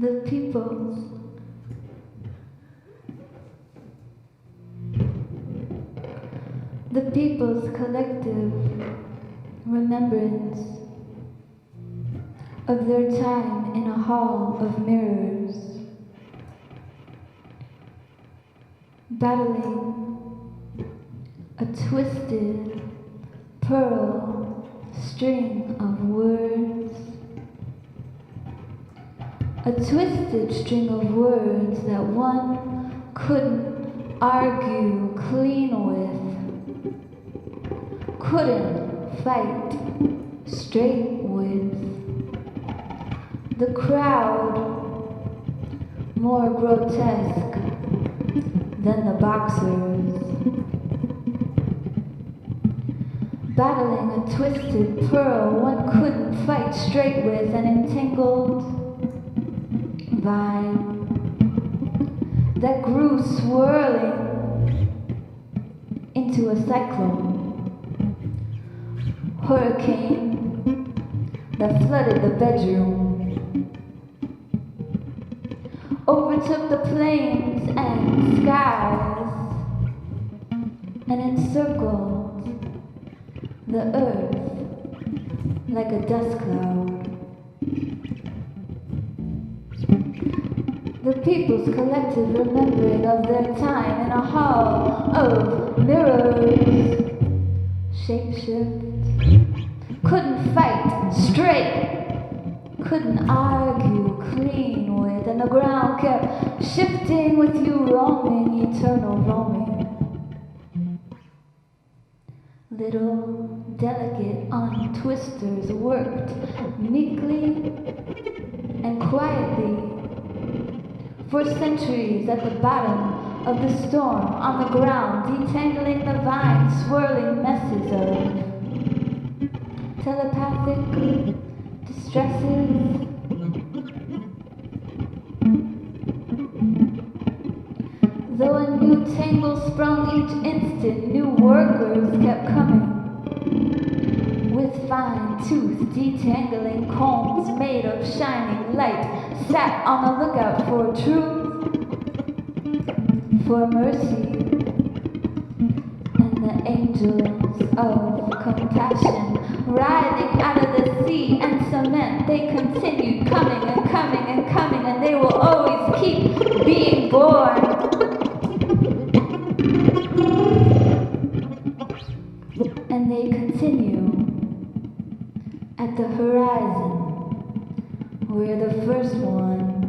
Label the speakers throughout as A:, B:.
A: the peoples. The people's collective remembrance of their time in a hall of mirrors, battling a twisted pearl string of words, a twisted string of words that one couldn't argue clean with, couldn't fight straight with. The crowd, more grotesque than the boxers, battling a twisted pearl one couldn't fight straight with, an entangled vine that grew swirling into a cyclone, hurricane that flooded the bedroom, overtook the plains and skies, and encircled the earth like a dust cloud. The people's collective remembering of their time in a hall of mirrors, shapeshift, couldn't fight straight, couldn't argue clean with, and the ground kept shifting with you roaming, eternal roaming. Little delicate untwisters worked meekly and quietly for centuries at the bottom of the storm, on the ground, detangling the vine, swirling messes of telepathic distresses. Though a new tangle sprung each instant, new workers kept coming with fine-toothed detangling combs made of shining light, sat on the lookout for truth, for mercy, and the angels of compassion writhing out of the sea and cement. They continued coming and coming and coming, and they will always keep being born. And they continue at the horizon where the first ones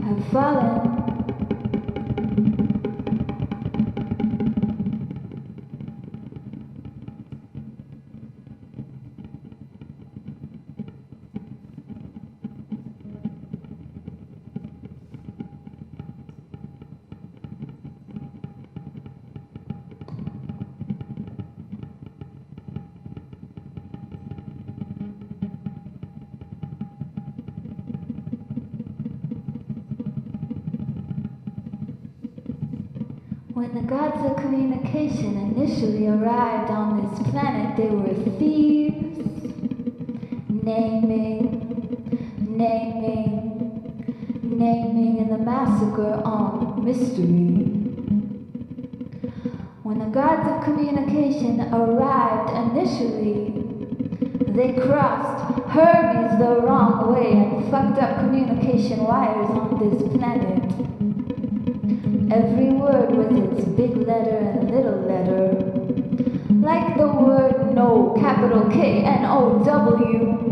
A: have fallen. When the gods of communication initially arrived on this planet, they were thieves, naming, and the massacre on mystery. When the gods of communication arrived initially, they crossed Hermes the wrong way and fucked up communication wires on this planet. Every word with its big letter and little letter, like the word no, capital K-N-O-W.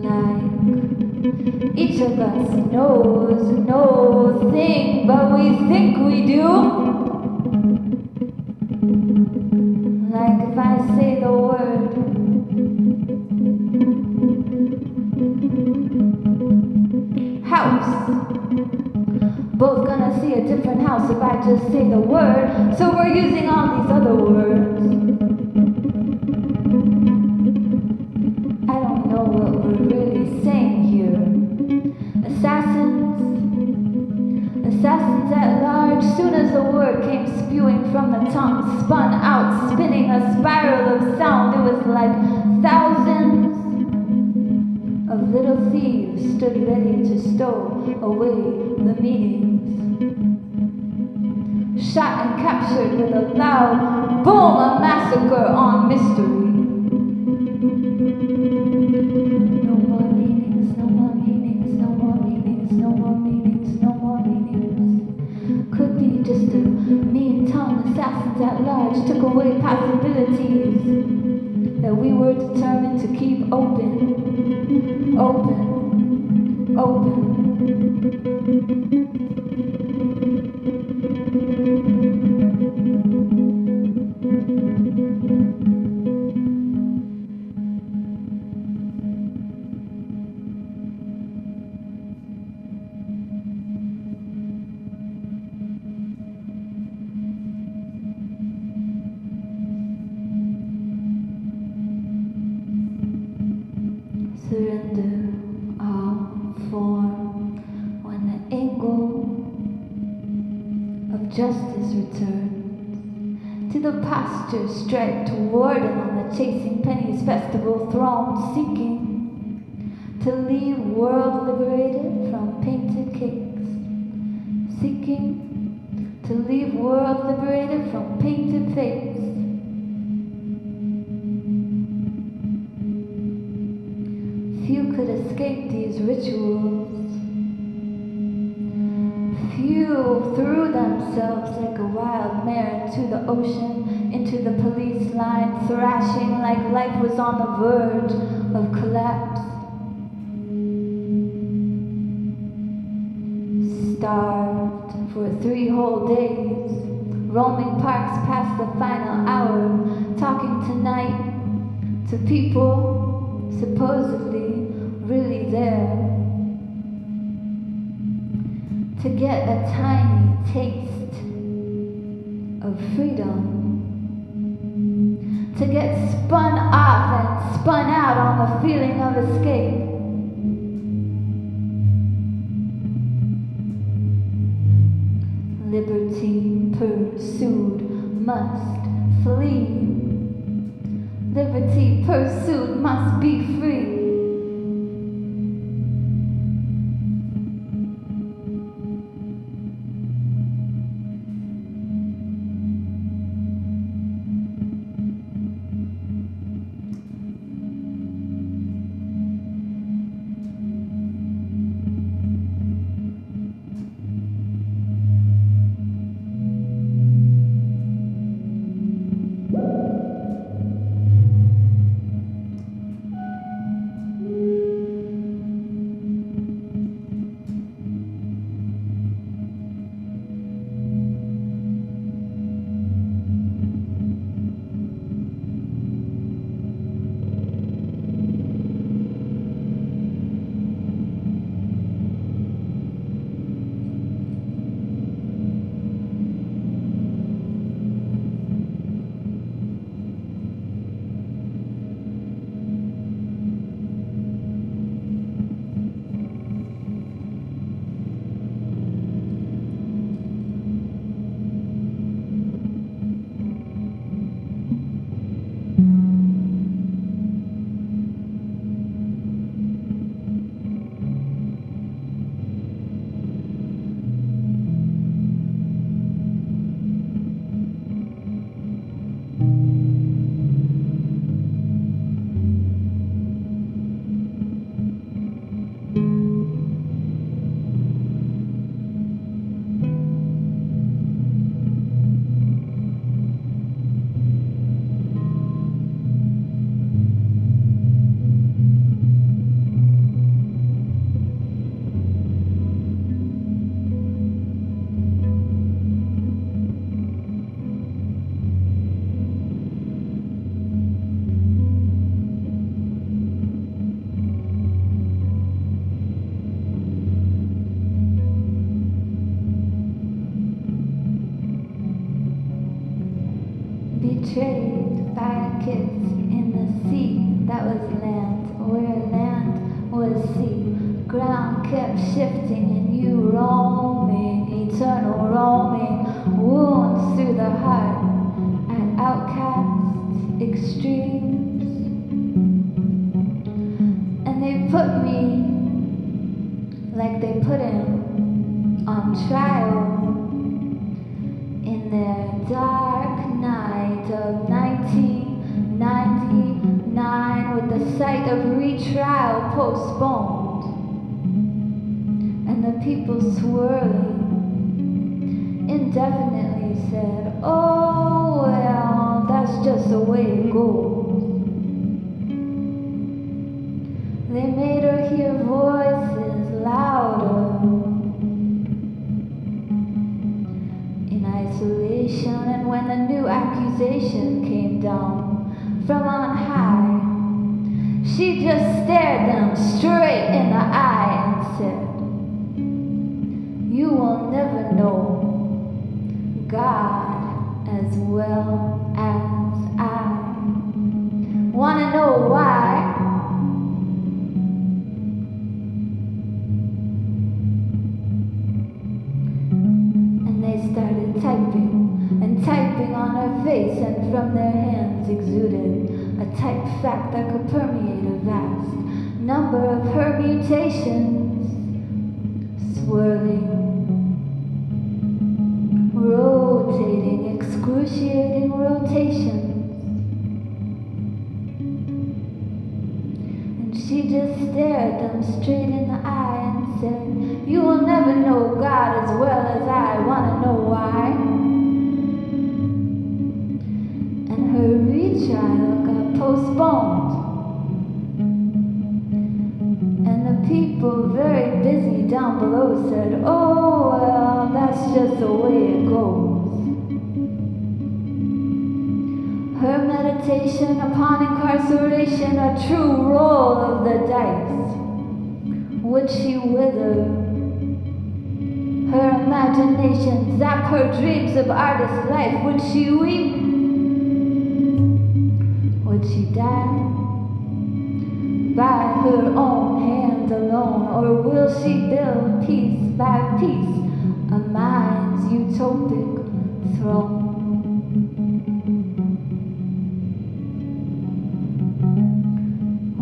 A: Like each of us knows no thing, but we think we do. Like if I say the word house, both gonna see a different house if I just say the word, so we're using all these other words. I don't know what we're really saying here. Assassins at large, soon as the word came spewing from the tongue, spun out, spinning a spiral of sound. It was like thousands little thieves stood ready to stow away the meanings. Shot and captured with a loud boom, a massacre on mystery. No more meanings, no more meanings, no more meanings, no more meanings, no more meanings. Could be just a mean-tongued assassins at large took away possibilities that we were determined to keep open, open, open. Surrender all form when the angle of justice returns to the posture striped warden on the chasing pennies festival throne, seeking to leave world liberated from painted cakes, seeking to leave world liberated from painted fakes. Few could escape these rituals. Few threw themselves like a wild mare into the ocean, into the police line, thrashing like life was on the verge of collapse. Starved for 3 whole days, roaming parks past the final hour, talking tonight to people supposedly really there, to get a tiny taste of freedom, to get spun off and spun out on the feeling of escape. Liberty pursued must flee. Liberty pursued must be free. Betrayed by a kiss in the sea that was land, where land was sea. Ground kept shifting and you roaming, eternal roaming, wounds through the heart at outcast extremes. And they put me like they put him on trial in their dark night of 1999, with the sight of retrial postponed and the people swirling indefinitely said, oh well, that's just the way it goes. They made her hear voices louder in isolation, and when the new accusation came down from on high, she just stared them straight in the eye and said, you will never know God as well as I. Wanna know why? Started typing and typing on her face, and from their hands exuded a typed fact that could permeate a vast number of permutations, swirling, rotating, excruciating rotations. And she just stared them straight in the eye and said, you will never know God as well as I. Wanna know why? And her retrial got postponed, and the people very busy down below said, oh well, that's just the way it goes. Her meditation upon incarceration, a true roll of the dice. Would she wither? Her imagination zap her dreams of artist life. Would she weep? Would she die by her own hand alone? Or will she build piece by piece a mind's utopic throne?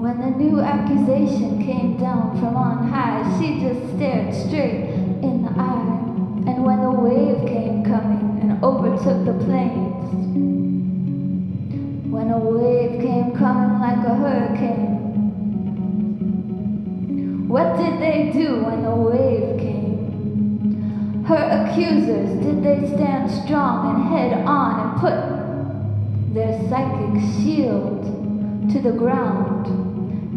A: When the new accusation came down from on high, she just stared straight in the eye. And when the wave came coming and overtook the plains, when a wave came coming like a hurricane, what did they do when the wave came? Her accusers, did they stand strong and head on and put their psychic shield to the ground?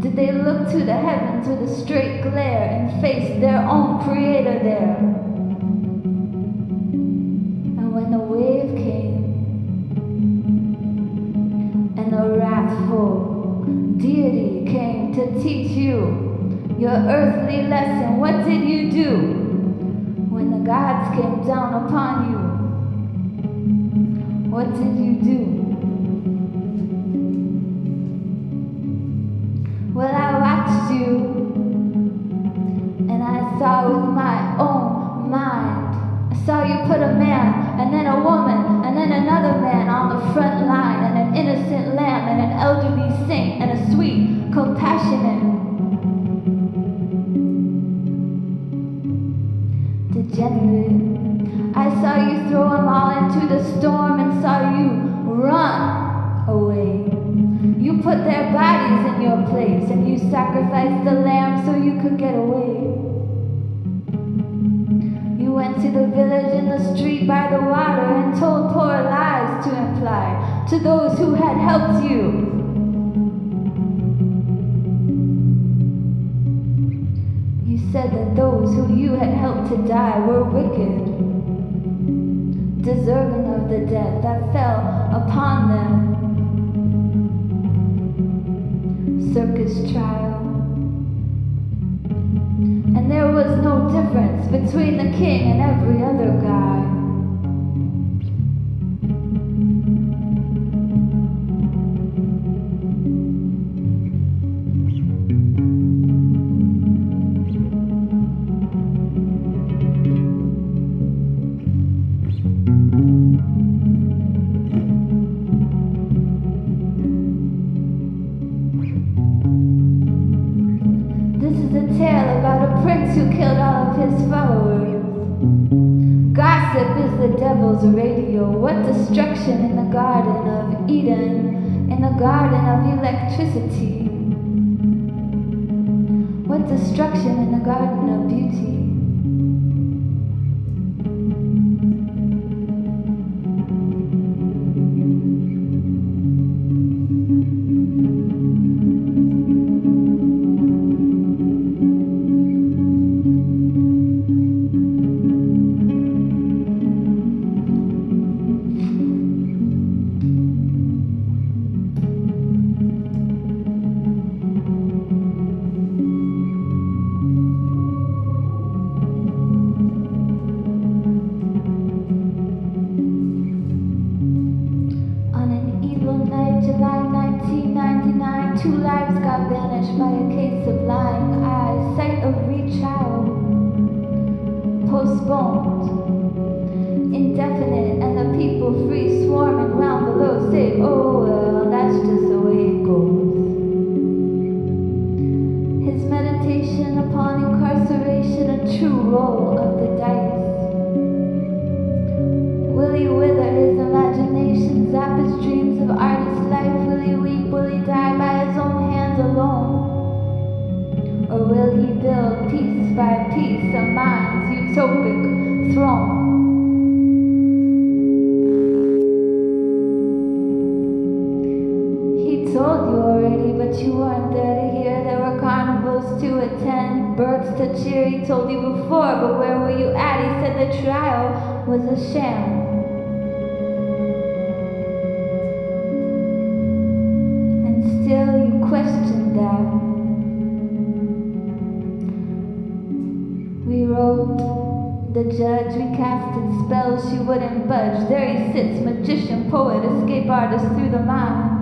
A: Did they look to the heavens with a straight glare and face their own creator there? And when the wave came, and the wrathful deity came to teach you your earthly lesson, what did you do? When the gods came down upon you, what did you do? Well, I watched you, and I saw with my own mind. I saw you put a man, and then a woman, and then another man on the front line, and an innocent lamb, and an elderly saint, and a sweet, compassionate degenerate. I saw you throw them all into the storm, and saw you run away. You put their bodies in your place, and you sacrificed the lamb so you could get away. You went to the village in the street by the water and told poor lies to imply to those who had helped you. You said that those who you had helped to die were wicked, deserving of the death that fell upon them. Circus trial. And there was no difference between the king and every other guy. This is a tale about a prince prince who killed all of his followers. Gossip is the devil's radio. What destruction in the Garden of Eden, in the garden of electricity. What destruction in the garden of beauty. July 1999, 2 lives got vanished by a case of lying eyes. Sight of retrial postponed, indefinite, and the people free swarming round below say, oh well, that's just the way it goes. His meditation upon incarceration, a true roll of the dice. Will he wither his imagination, zap his dreams of artist life? Will he weep, will he die by his own hands alone? Or will he build piece by piece a mind's utopic throne? He told you already, but you weren't there to hear. There were carnivals to attend, birds to cheer. He told you before, but where were you at? He said the trial was a sham. Still you question that. We wrote the judge, we casted spells, she wouldn't budge. There he sits, magician, poet, escape artist through the mind.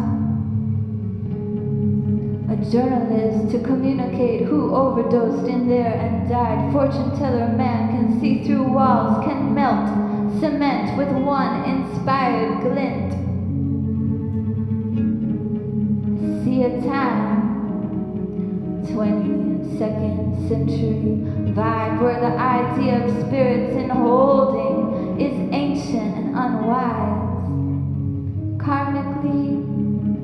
A: A journalist to communicate who overdosed in there and died. Fortune teller man can see through walls, can melt cement with one inspired glint. See a time, 22nd century vibe, where the idea of spirits in holding is ancient and unwise. Karmically,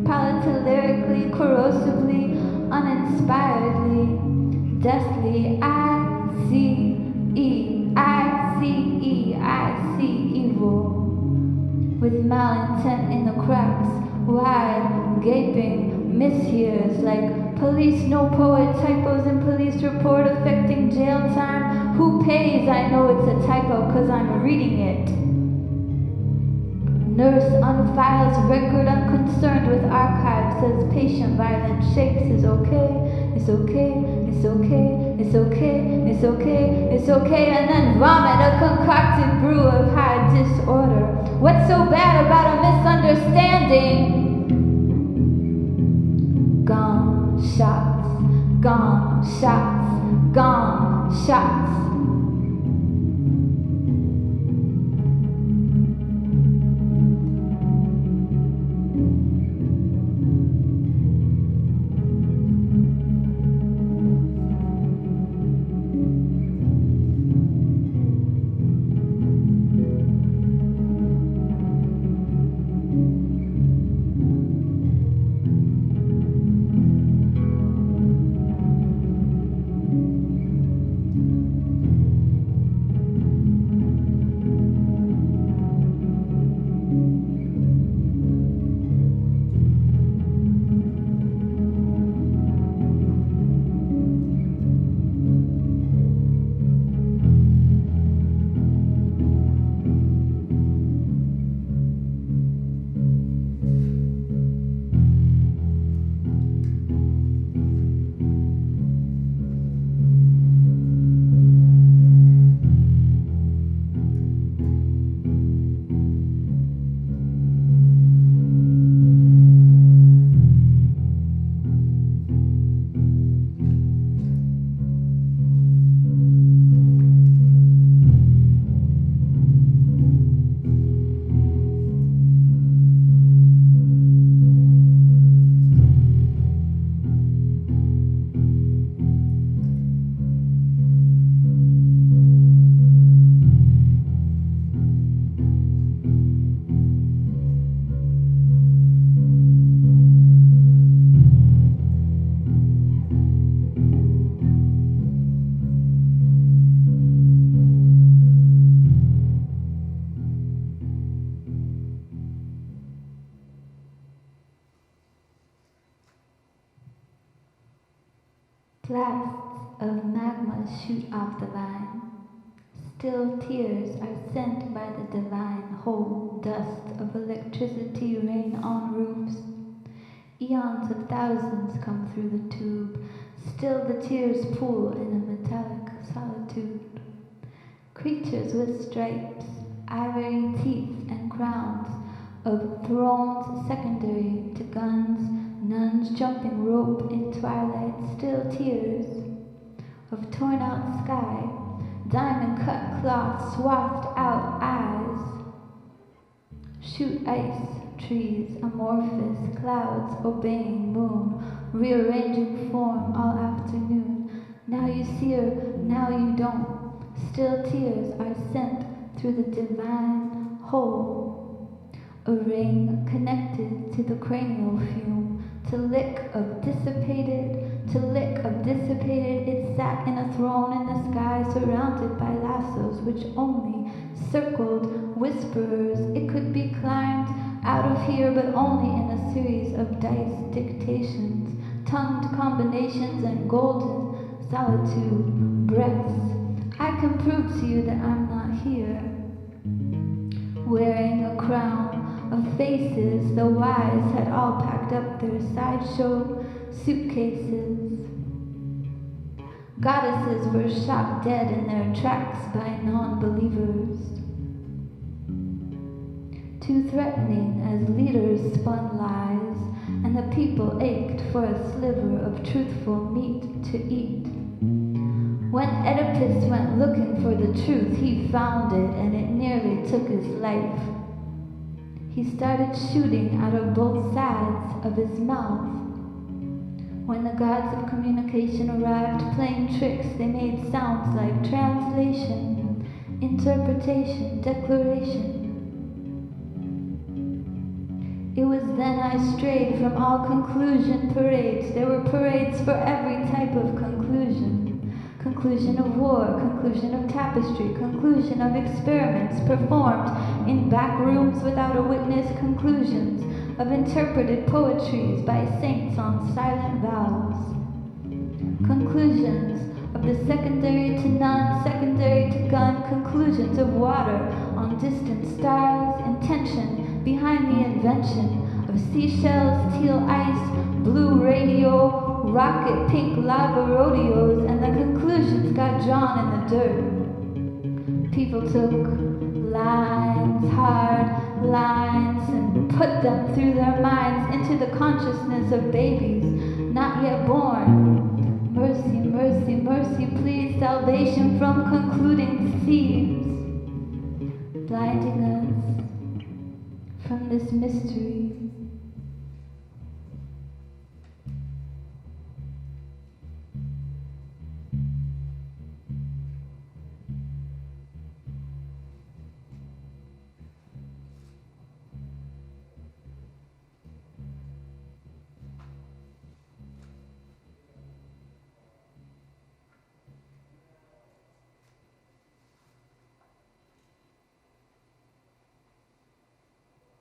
A: politolyrically, corrosively, uninspiredly, deathly, I see evil, with malintent in the cracks, wide, gaping, mishears like police, no poet, typos in police report affecting jail time. Who pays? I know it's a typo cause I'm reading it. Nurse unfiles record, unconcerned with archives, says patient violent shakes is okay, it's okay, it's okay, it's okay, it's okay, it's okay, and then vomit a concocted brew of high disorder. What's so bad about a misunderstanding? Gone shots, gone shots, gone shots. shoot off the line. Still tears are sent by the divine whole dust of electricity rain on roofs. Eons of thousands come through the tube. Still the tears pool in a metallic solitude. Creatures with stripes, ivory teeth and crowns, of thrones secondary to guns, nuns jumping rope in twilight, still tears, of torn out sky, diamond cut cloth swathed out eyes, shoot ice, trees, amorphous, clouds obeying moon, rearranging form all afternoon. Now you see her, now you don't. Still tears are sent through the divine whole. A ring connected to the cranial fume, to lick of dissipated, it sat in a throne in the sky surrounded by lassos which only circled whisperers. It could be climbed out of here, but only in a series of dice dictations, tongued combinations and golden solitude breaths. I can prove to you that I'm not here. Wearing a crown of faces, the wise had all packed up their sideshow suitcases. Goddesses were shot dead in their tracks by non-believers. Too threatening as leaders spun lies, and the people ached for a sliver of truthful meat to eat. When Oedipus went looking for the truth, he found it, and it nearly took his life. He started shooting out of both sides of his mouth. When the gods of communication arrived playing tricks, they made sounds like translation, interpretation, declaration. It was then I strayed from all conclusion parades. There were parades for every type of conclusion. Conclusion of war, conclusion of tapestry, conclusion of experiments performed in back rooms without a witness, conclusions of interpreted poetries by saints on silent vows, conclusions of the secondary to none, secondary to gun, conclusions of water on distant stars, intention behind the invention of seashells, teal ice, blue radio, rocket pink lava rodeos, and the conclusions got drawn in the dirt. People took lines, hard lines, and put them through their minds into the consciousness of babies not yet born. Mercy, mercy, mercy, please, salvation from concluding thieves, blinding us from this mystery.